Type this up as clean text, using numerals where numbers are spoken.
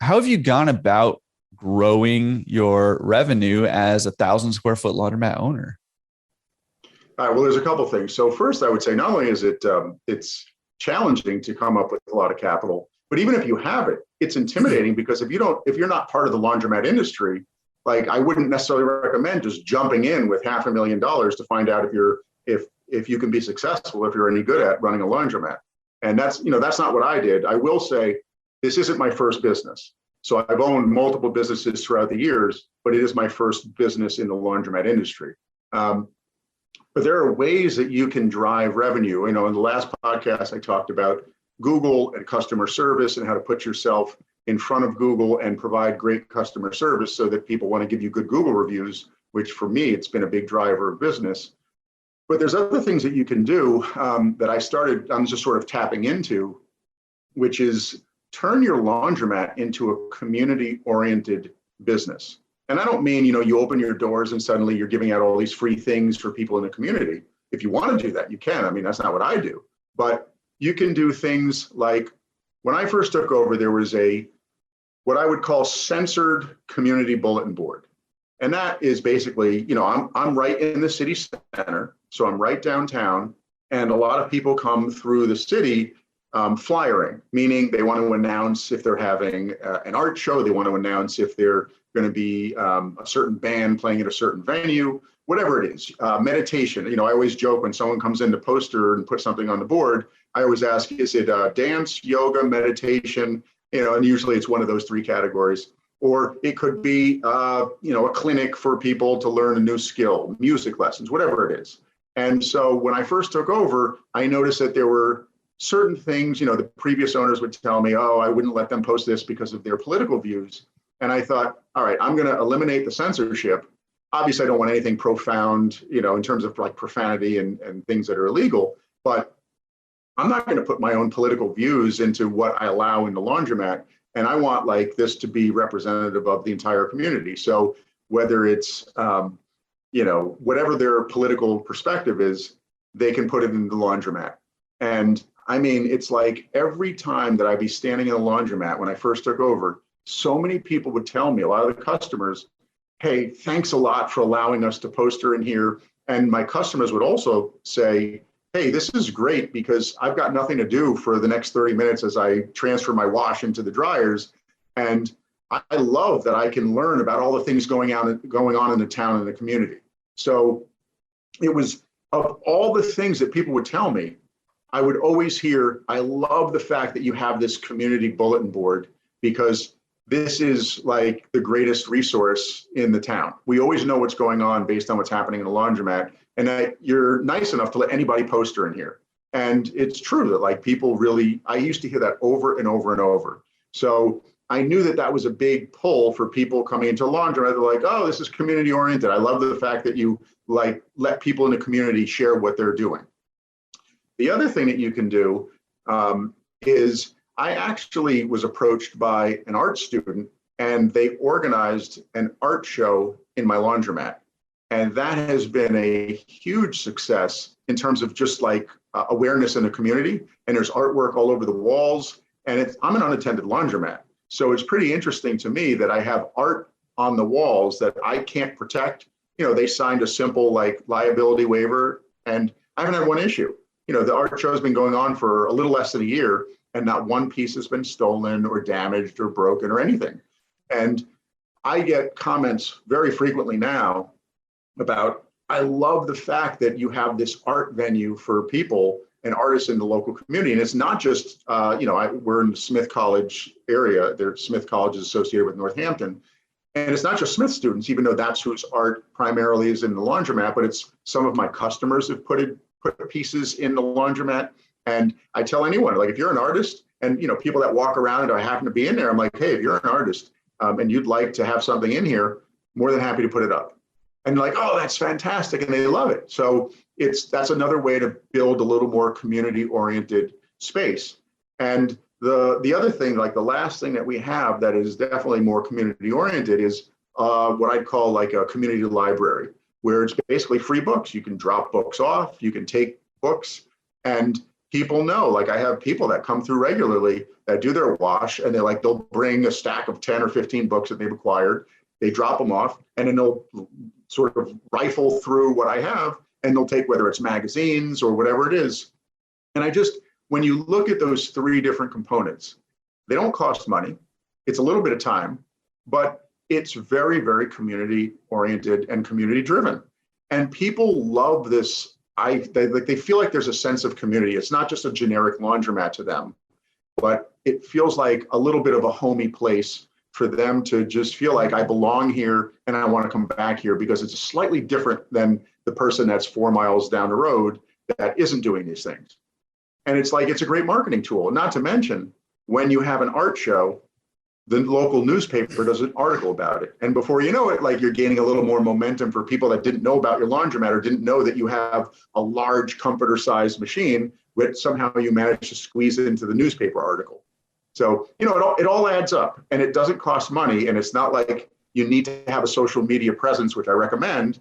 how have you gone about growing your revenue as 1,000 square foot laundromat owner? All right, well, there's a couple things. So first, I would say not only is it's challenging to come up with a lot of capital, but even if you have it, it's intimidating because if you're not part of the laundromat industry, like I wouldn't necessarily recommend just jumping in with $500,000 to find out if you can be successful, if you're any good at running a laundromat. And that's not what I did. I will say this isn't my first business. So I've owned multiple businesses throughout the years, but it is my first business in the laundromat industry. But there are ways that you can drive revenue. In the last podcast, I talked about Google and customer service and how to put yourself in front of Google and provide great customer service so that people want to give you good Google reviews, which for me, it's been a big driver of business. But there's other things that you can do that I'm just sort of tapping into, which is turn your laundromat into a community-oriented business. And I don't mean, you open your doors and suddenly you're giving out all these free things for people in the community. If you want to do that, you can. I mean, that's not what I do. But you can do things like when I first took over, there was what I would call censored community bulletin board. And that is basically, I'm right in the city center. So I'm right downtown. And a lot of people come through the city flyering, meaning they want to announce if they're having an art show, they want to announce if they're going to be a certain band playing at a certain venue, whatever it is. Meditation, I always joke when someone comes in to poster and put something on the board, I always ask, is it dance, yoga, meditation? And usually it's one of those three categories. Or it could be, a clinic for people to learn a new skill, music lessons, whatever it is. And so when I first took over, I noticed that there were certain things, the previous owners would tell me, oh, I wouldn't let them post this because of their political views. And I thought, all right, I'm going to eliminate the censorship. Obviously, I don't want anything profound, in terms of like profanity and things that are illegal, but I'm not going to put my own political views into what I allow in the laundromat. And I want like this to be representative of the entire community. So whether it's, whatever their political perspective is, they can put it in the laundromat. And I mean, it's like every time that I'd be standing in a laundromat when I first took over, so many people would tell me, a lot of the customers, hey, thanks a lot for allowing us to poster in here. And my customers would also say, hey, this is great because I've got nothing to do for the next 30 minutes as I transfer my wash into the dryers. And I love that I can learn about all the things going on in the town and the community. So it was, of all the things that people would tell me, I would always hear, I love the fact that you have this community bulletin board because this is like the greatest resource in the town. We always know what's going on based on what's happening in the laundromat, and that you're nice enough to let anybody poster in here. And it's true that like people really, I used to hear that over and over and over. So I knew that that was a big pull for people coming into a laundromat. They're like, oh, this is community oriented. I love the fact that you like let people in the community share what they're doing. The other thing that you can do is I actually was approached by an art student and they organized an art show in my laundromat. And that has been a huge success in terms of just like awareness in the community. And there's artwork all over the walls. And I'm an unattended laundromat. So it's pretty interesting to me that I have art on the walls that I can't protect. They signed a simple like liability waiver and I haven't had one issue. The art show has been going on for a little less than a year and not one piece has been stolen or damaged or broken or anything. And I get comments very frequently now about, I love the fact that you have this art venue for people and artists in the local community. And it's not just, we're in the Smith College area. Smith College is associated with Northampton. And it's not just Smith students, even though that's whose art primarily is in the laundromat, but it's some of my customers have put pieces in the laundromat. And I tell anyone, like, if you're an artist and, people that walk around and I happen to be in there, I'm like, hey, if you're an artist and you'd like to have something in here, more than happy to put it up. And like, oh, that's fantastic. And they love it. So that's another way to build a little more community oriented space. And the other thing, like the last thing that we have that is definitely more community oriented is what I'd call like a community library, where it's basically free books. You can drop books off, you can take books, and people know, like I have people that come through regularly that do their wash, and they'll bring a stack of 10 or 15 books that they've acquired. They drop them off, and then they'll sort of rifle through what I have, and they'll take whether it's magazines or whatever it is. And when you look at those three different components, they don't cost money. It's a little bit of time, but it's very, very community oriented and community driven. And people love this. They feel like there's a sense of community. It's not just a generic laundromat to them, but it feels like a little bit of a homey place for them to just feel like I belong here and I want to come back here, because it's slightly different than the person that's 4 miles down the road that isn't doing these things. And it's a great marketing tool. Not to mention, when you have an art show, the local newspaper does an article about it. And before you know it, you're gaining a little more momentum for people that didn't know about your laundromat or didn't know that you have a large comforter-sized machine, which somehow you managed to squeeze it into the newspaper article. So, it all adds up, and it doesn't cost money. And it's not like you need to have a social media presence, which I recommend.